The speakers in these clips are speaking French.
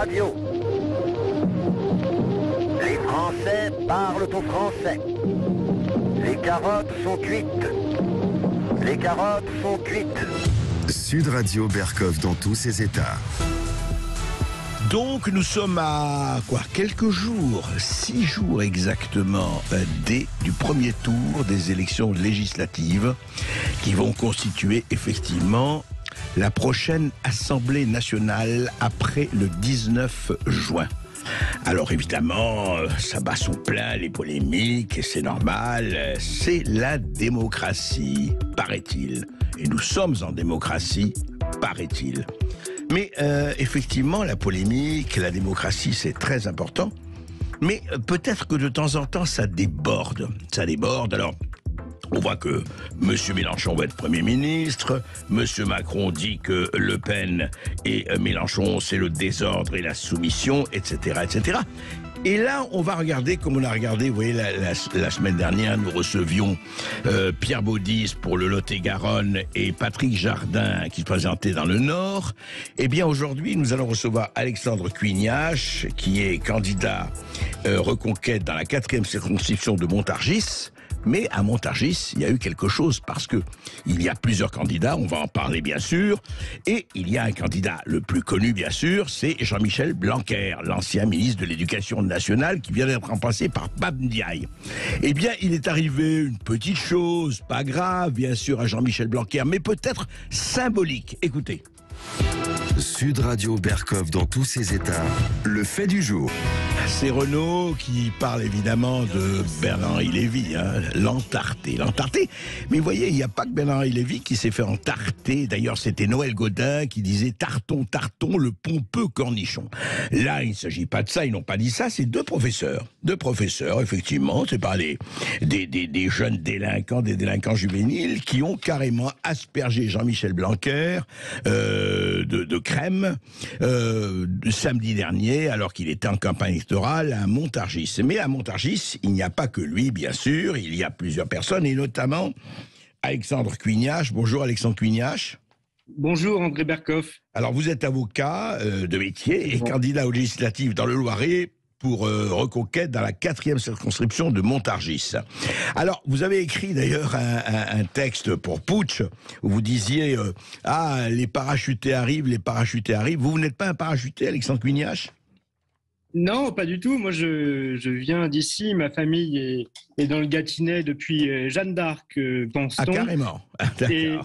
Radio. Les Français parlent aux Français. Les carottes sont cuites. Les carottes sont cuites. Sud Radio Berkov dans tous ses états. Donc nous sommes à quelques jours, 6 jours exactement, du premier tour des élections législatives qui vont constituer effectivement la prochaine Assemblée nationale après le 19 juin. Alors évidemment, ça bat son plein les polémiques, et c'est normal, c'est la démocratie, paraît-il. Et nous sommes en démocratie, paraît-il. Mais effectivement, la polémique, la démocratie, c'est très important. Mais peut-être que de temps en temps, ça déborde. Ça déborde, alors... On voit que M. Mélenchon va être Premier ministre, M. Macron dit que Le Pen et Mélenchon, c'est le désordre et la soumission, etc., etc. Et là, on va regarder, comme on a regardé, vous voyez, la semaine dernière, nous recevions Pierre Baudis pour le Lot-et-Garonne et Patrick Jardin qui se présentait dans le Nord. Eh bien, aujourd'hui, nous allons recevoir Alexandre Cuignache, qui est candidat Reconquête dans la 4e circonscription de Montargis. Mais à Montargis, il y a eu quelque chose parce que il y a plusieurs candidats, on va en parler bien sûr, et il y a un candidat, le plus connu bien sûr, c'est Jean-Michel Blanquer, l'ancien ministre de l'Éducation nationale qui vient d'être remplacé par Pape Ndiaye. Eh bien, il est arrivé une petite chose, pas grave bien sûr à Jean-Michel Blanquer, mais peut-être symbolique. Écoutez. Sud Radio Berkov dans tous ses états, le fait du jour. C'est Renaud qui parle évidemment de Bernard-Henri Lévy, l'entarté. Mais vous voyez, il n'y a pas que Bernard-Henri Lévy qui s'est fait entarter. D'ailleurs, c'était Noël Gaudin qui disait « Tarton, tarton, le pompeux cornichon ». Là, il ne s'agit pas de ça, ils n'ont pas dit ça, c'est deux professeurs. Deux professeurs, effectivement, c'est pas des jeunes délinquants, des délinquants juvéniles qui ont carrément aspergé Jean-Michel Blanquer de crème samedi dernier, alors qu'il était en campagne électorale à Montargis. Mais à Montargis, il n'y a pas que lui, bien sûr, il y a plusieurs personnes, et notamment Alexandre Cuignache. Bonjour Alexandre Cuignache. Bonjour André Berkov. Alors vous êtes avocat de métier et candidat aux législatives dans le Loiret pour Reconquête dans la 4e circonscription de Montargis. Alors, vous avez écrit d'ailleurs un texte pour Putsch, où vous disiez les parachutés arrivent, les parachutés arrivent. Vous n'êtes pas un parachuté, Alexandre Cuignache ? Non, pas du tout. Moi, je viens d'ici. Ma famille est dans le Gâtinais depuis Jeanne d'Arc, pense-t-on. Ah, carrément. Et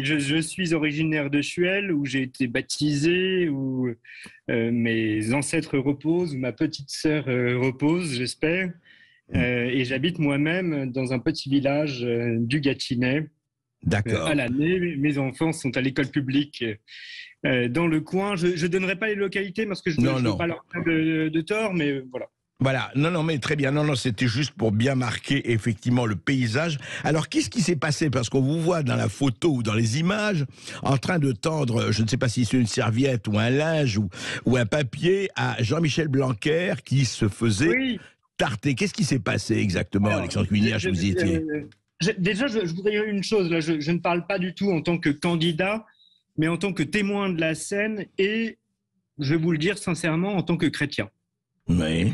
je suis originaire de Chuel, où j'ai été baptisé, où mes ancêtres reposent, où ma petite sœur repose, j'espère. Et j'habite moi-même dans un petit village du Gâtinais. D'accord. À l'année, mes enfants sont à l'école publique dans le coin. Je ne donnerai pas les localités parce que je ne veux pas leur faire de tort, mais voilà. Voilà, non, mais très bien. Non, c'était juste pour bien marquer effectivement le paysage. Alors, qu'est-ce qui s'est passé? Parce qu'on vous voit dans la photo ou dans les images en train de tendre, je ne sais pas si c'est une serviette ou un linge ou un papier à Jean-Michel Blanquer qui se faisait tarter. Qu'est-ce qui s'est passé exactement, Alexandre Cuignache, vous y étiez? Déjà, je voudrais dire une chose. Là, je ne parle pas du tout en tant que candidat, mais en tant que témoin de la scène et, je vais vous le dire sincèrement, en tant que chrétien. Oui.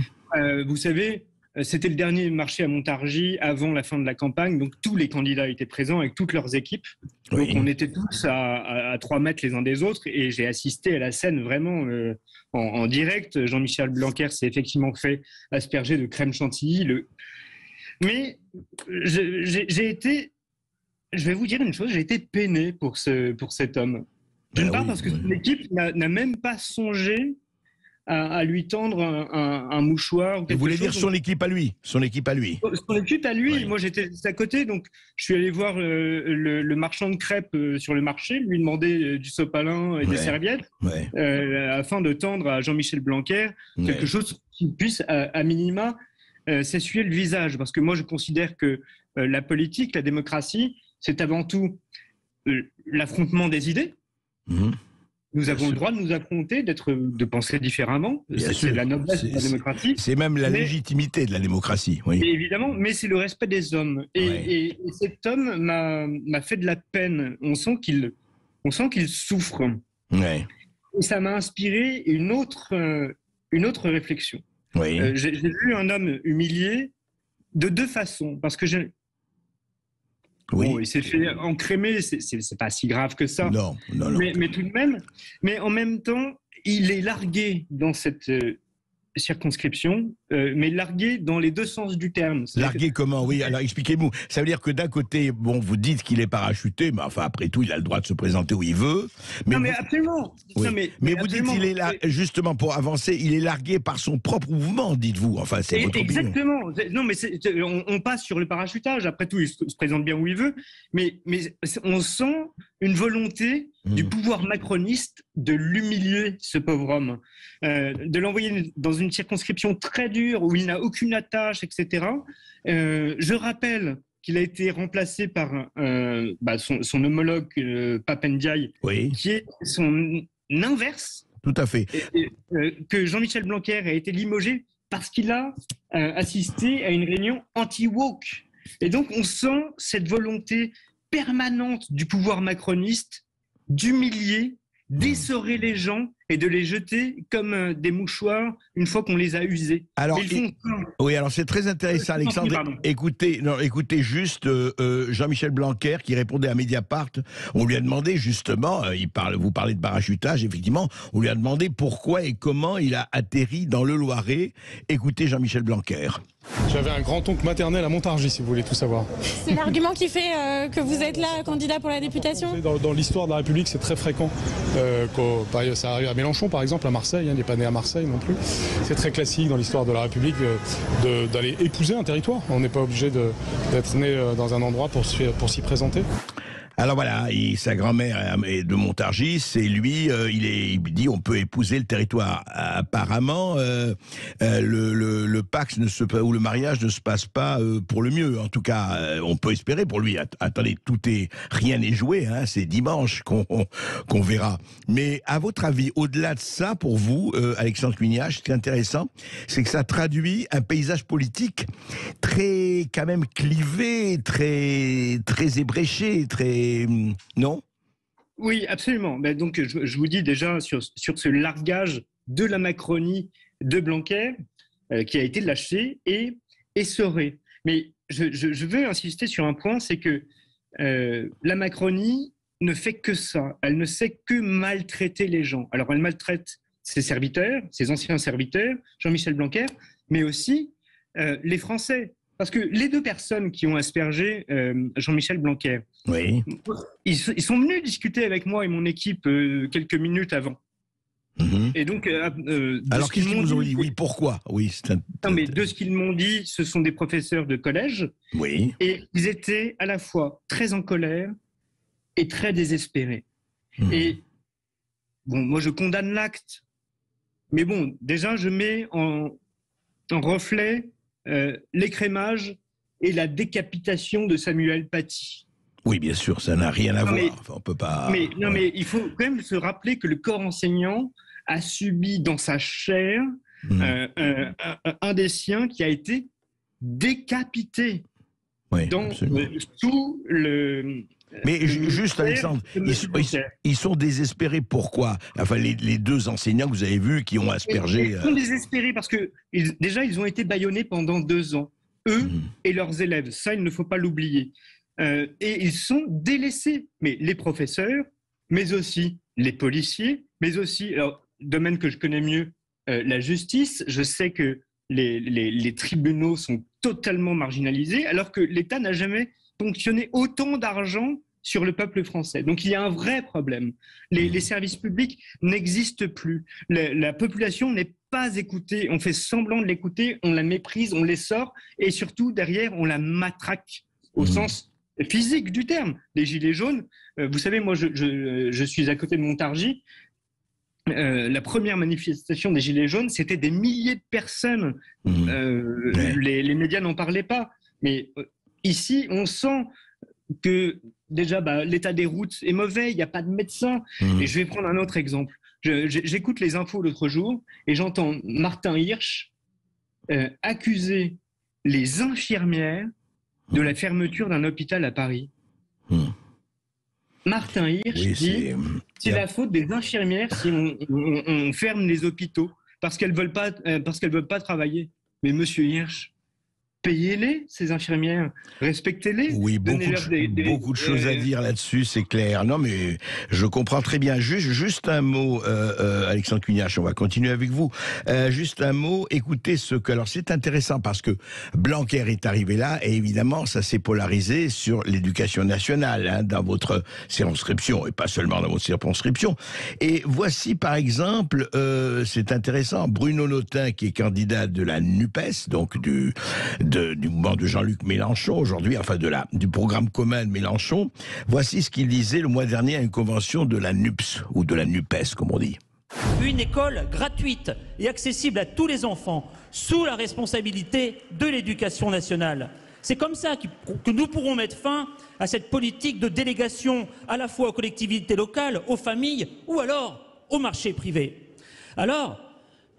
Vous savez, c'était le dernier marché à Montargis avant la fin de la campagne, donc tous les candidats étaient présents avec toutes leurs équipes. Donc on était tous à 3 mètres les uns des autres et j'ai assisté à la scène vraiment en direct. Jean-Michel Blanquer s'est effectivement fait asperger de crème chantilly. Mais j'ai été, je vais vous dire une chose, j'ai été peiné pour cet homme. D'une part parce que son équipe n'a même pas songé à lui tendre un mouchoir. Vous voulez dire son équipe à lui? Son équipe à lui. Son équipe à lui. Oui. Moi, j'étais à côté, donc je suis allé voir le marchand de crêpes sur le marché, lui demander du sopalin et des serviettes, afin de tendre à Jean-Michel Blanquer quelque chose qui puisse, à minima, s'essuyer le visage. Parce que moi, je considère que la politique, la démocratie, c'est avant tout l'affrontement des idées. Nous avons le droit de nous affronter, de penser différemment. C'est la noblesse de la démocratie. C'est même la légitimité de la démocratie. Oui. Évidemment, mais c'est le respect des hommes. Et cet homme m'a fait de la peine. On sent qu'il souffre. Ouais. ça m'a inspiré une autre réflexion. Oui. J'ai vu un homme humilié de deux façons, parce que bon, il s'est fait encrémer, c'est pas si grave que ça. Non. Mais tout de même, mais en même temps, il est largué dans cette circonscription, mais largué dans les deux sens du terme. Largué comment? Oui, alors expliquez-nous. Ça veut dire que d'un côté, bon, vous dites qu'il est parachuté, mais enfin, après tout, il a le droit de se présenter où il veut. Mais non, mais absolument. Oui. Non, mais vous dites qu'il est là, justement, pour avancer, il est largué par son propre mouvement, dites-vous. Enfin, c'est votre opinion. Exactement. Non, mais on passe sur le parachutage. Après tout, il se présente bien où il veut. Mais on sent une volonté du pouvoir macroniste de l'humilier, ce pauvre homme, de l'envoyer dans une circonscription très dure où il n'a aucune attache, etc. Je rappelle qu'il a été remplacé par son homologue Pape Ndiaye, qui est son inverse. Tout à fait. Que Jean-Michel Blanquer a été limogé parce qu'il a assisté à une réunion anti-woke. Et donc on sent cette volonté permanente du pouvoir macroniste d'humilier, d'essorer les gens et de les jeter comme des mouchoirs une fois qu'on les a usés. Alors, oui, alors c'est très intéressant, Alexandre. Écoutez juste Jean-Michel Blanquer qui répondait à Mediapart. On lui a demandé justement, vous parlez de parachutage, effectivement, on lui a demandé pourquoi et comment il a atterri dans le Loiret. Écoutez Jean-Michel Blanquer. J'avais un grand-oncle maternel à Montargis, si vous voulez tout savoir. C'est l'argument qui fait que vous êtes là, candidat pour la députation ? Dans l'histoire de la République, c'est très fréquent. Ça arrive à Mélenchon, par exemple, à Marseille. Il n'est pas né à Marseille non plus. C'est très classique dans l'histoire de la République d'aller épouser un territoire. On n'est pas obligé d'être né dans un endroit pour s'y présenter. Alors voilà, sa grand-mère est de Montargis et lui, il dit on peut épouser le territoire. Apparemment, le Pax ou le mariage ne se passe pas pour le mieux. En tout cas, on peut espérer pour lui. Attendez, rien n'est joué. Hein, c'est dimanche qu'on verra. Mais à votre avis, au-delà de ça, pour vous, Alexandre Cugnache, ce qui est intéressant, c'est que ça traduit un paysage politique très, quand même clivé, très, très ébréché, très non? Oui, absolument. Donc, je vous dis déjà sur ce largage de la Macronie de Blanquer qui a été lâché et essoré. Mais je veux insister sur un point, c'est que la Macronie ne fait que ça. Elle ne sait que maltraiter les gens. Alors, elle maltraite ses serviteurs, ses anciens serviteurs, Jean-Michel Blanquer, mais aussi les Français. Parce que les deux personnes qui ont aspergé Jean-Michel Blanquer, ils sont venus discuter avec moi et mon équipe quelques minutes avant. Et donc, alors qu'est-ce qu'ils vous ont dit? Oui, pourquoi? Oui, non, mais de ce qu'ils m'ont dit, ce sont des professeurs de collège. Oui. Et ils étaient à la fois très en colère et très désespérés. Et bon, moi je condamne l'acte. Mais bon, déjà je mets en reflet l'écrémage et la décapitation de Samuel Paty. Oui, bien sûr, ça n'a rien à voir. Enfin, on peut pas. Mais il faut quand même se rappeler que le corps enseignant a subi dans sa chair un des siens qui a été décapité. Oui, sous le. Mais juste, Alexandre, ils sont désespérés. Pourquoi? Enfin, les deux enseignants que vous avez vus qui ont aspergé. Ils sont désespérés parce que déjà, ils ont été bâillonnés pendant 2 ans. Eux et leurs élèves. Ça, il ne faut pas l'oublier. Et ils sont délaissés. Mais les professeurs, mais aussi les policiers, mais aussi, alors, domaine que je connais mieux, la justice. Je sais que les tribunaux sont totalement marginalisés, alors que l'État n'a jamais ponctionné autant d'argent sur le peuple français. Donc il y a un vrai problème. Les services publics n'existent plus. La population n'est pas écoutée. On fait semblant de l'écouter, on la méprise, on l'essore, et surtout, derrière, on la matraque au sens physique du terme. Les gilets jaunes, vous savez, moi, je suis à côté de Montargis. La première manifestation des Gilets jaunes, c'était des milliers de personnes. Les médias n'en parlaient pas. Mais ici, on sent que déjà, l'état des routes est mauvais, il n'y a pas de médecins. Et je vais prendre un autre exemple. J'écoute les infos l'autre jour et j'entends Martin Hirsch accuser les infirmières de la fermeture d'un hôpital à Paris. Martin Hirsch dit C'est la faute des infirmières si on ferme les hôpitaux parce qu'elles veulent pas travailler. Mais Monsieur Hirsch, payez-les, ces infirmières, respectez-les. Oui, beaucoup de choses à dire là-dessus, c'est clair. Non, mais je comprends très bien. Juste un mot, Alexandre Cugnache, on va continuer avec vous. Juste un mot, écoutez ce que... Alors, c'est intéressant parce que Blanquer est arrivé là, et évidemment, ça s'est polarisé sur l'éducation nationale, hein, dans votre circonscription, et pas seulement dans votre circonscription. Et voici, par exemple, c'est intéressant, Bruno Notin, qui est candidat de la NUPES, donc du mouvement de Jean-Luc Mélenchon aujourd'hui, enfin du programme commun de Mélenchon. Voici ce qu'il disait le mois dernier à une convention de la NUPS, ou de la NUPES, comme on dit. Une école gratuite et accessible à tous les enfants, sous la responsabilité de l'éducation nationale. C'est comme ça que nous pourrons mettre fin à cette politique de délégation à la fois aux collectivités locales, aux familles ou alors au marché privé. Alors,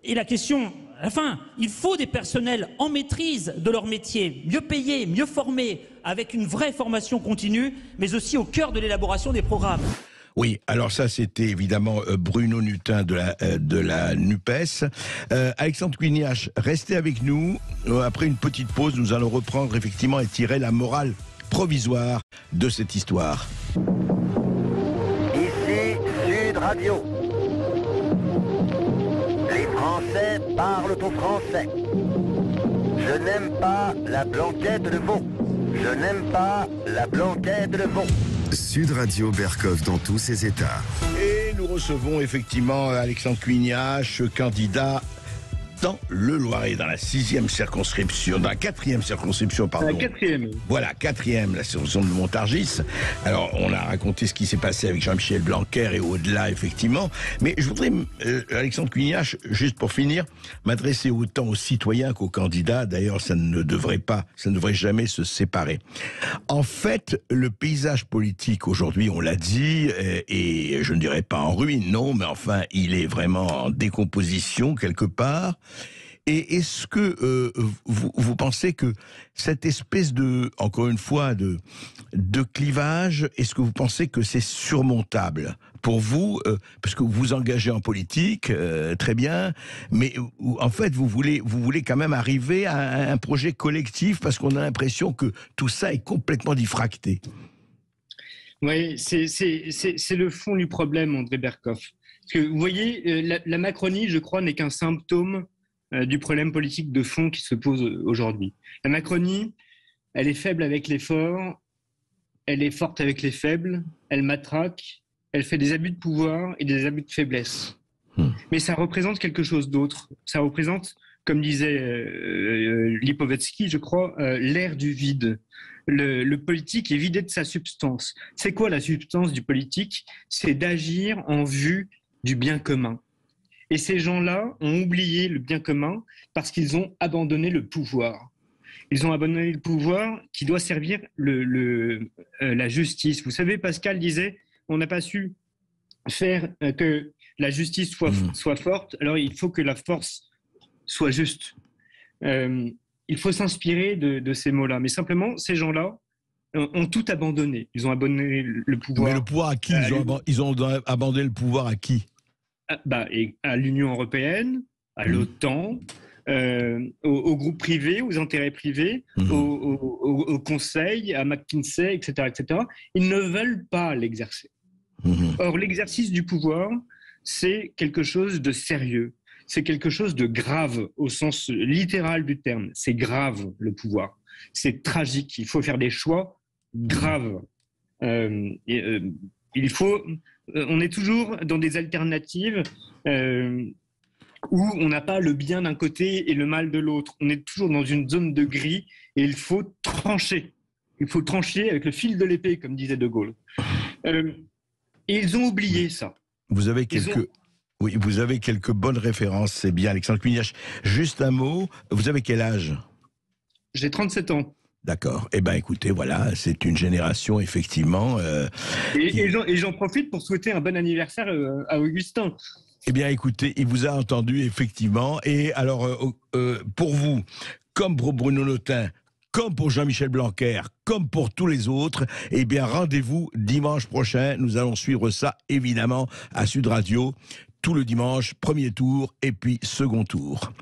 et la question, à la fin, il faut des personnels en maîtrise de leur métier, mieux payés, mieux formés, avec une vraie formation continue, mais aussi au cœur de l'élaboration des programmes. Oui, alors ça c'était évidemment Bruno Notin de la NUPES. Alexandre Cugnache, restez avec nous. Après une petite pause, nous allons reprendre effectivement et tirer la morale provisoire de cette histoire. Ici Sud Radio. Les Français parlent au français. Je n'aime pas la blanquette de veau. Je n'aime pas la blanquette de veau. Sud Radio Berkov dans tous ses états. Et nous recevons effectivement Alexandre Cugnache, candidat dans le Loiret, dans la 6e circonscription, dans la 4e circonscription, pardon. La 4e. Voilà, 4e, la circonscription de Montargis. Alors, on a raconté ce qui s'est passé avec Jean-Michel Blanquer et au-delà, effectivement. Mais je voudrais, Alexandre Cugnache, juste pour finir, m'adresser autant aux citoyens qu'aux candidats. D'ailleurs, ça ne devrait jamais se séparer. En fait, le paysage politique aujourd'hui, on l'a dit, et je ne dirais pas en ruine, non, mais enfin, il est vraiment en décomposition quelque part. Et est-ce que vous pensez que cette espèce de, encore une fois, de clivage, est-ce que vous pensez que c'est surmontable pour vous, parce que vous vous engagez en politique, très bien, mais en fait vous voulez quand même arriver à un projet collectif parce qu'on a l'impression que tout ça est complètement diffracté. Oui, c'est le fond du problème, André Berkov. Parce que vous voyez, la Macronie, je crois, n'est qu'un symptôme du problème politique de fond qui se pose aujourd'hui. La Macronie, elle est faible avec les forts, elle est forte avec les faibles, elle matraque, elle fait des abus de pouvoir et des abus de faiblesse. Mais ça représente quelque chose d'autre. Ça représente, comme disait Lipovetsky, je crois, l'ère du vide. Le politique est vidé de sa substance. C'est quoi la substance du politique? C'est d'agir en vue du bien commun. Et ces gens-là ont oublié le bien commun parce qu'ils ont abandonné le pouvoir. Ils ont abandonné le pouvoir qui doit servir la justice. Vous savez, Pascal disait, on n'a pas su faire que la justice soit forte, alors il faut que la force soit juste. Il faut s'inspirer de ces mots-là. Mais simplement, ces gens-là ont tout abandonné. Ils ont abandonné le pouvoir. Mais le pouvoir à qui? Ils ont abandonné le pouvoir à qui? Et à l'Union européenne, à l'OTAN, aux groupes privés, aux intérêts privés, au Conseil, à McKinsey, etc., etc. Ils ne veulent pas l'exercer. Or, l'exercice du pouvoir, c'est quelque chose de sérieux. C'est quelque chose de grave au sens littéral du terme. C'est grave, le pouvoir. C'est tragique. Il faut faire des choix graves. On est toujours dans des alternatives où on n'a pas le bien d'un côté et le mal de l'autre. On est toujours dans une zone de gris et il faut trancher. Il faut trancher avec le fil de l'épée, comme disait De Gaulle. Et ils ont oublié ça. Vous avez quelques bonnes références, c'est bien, Alexandre Cugnache. Juste un mot, vous avez quel âge? J'ai 37 ans. D'accord. Eh bien, écoutez, voilà, c'est une génération, effectivement... Et j'en profite pour souhaiter un bon anniversaire à Augustin. Eh bien, écoutez, il vous a entendu, effectivement. Et alors, pour vous, comme pour Bruno Notin, comme pour Jean-Michel Blanquer, comme pour tous les autres, eh bien rendez-vous dimanche prochain. Nous allons suivre ça évidemment à Sud Radio, tout le dimanche, premier tour et puis second tour.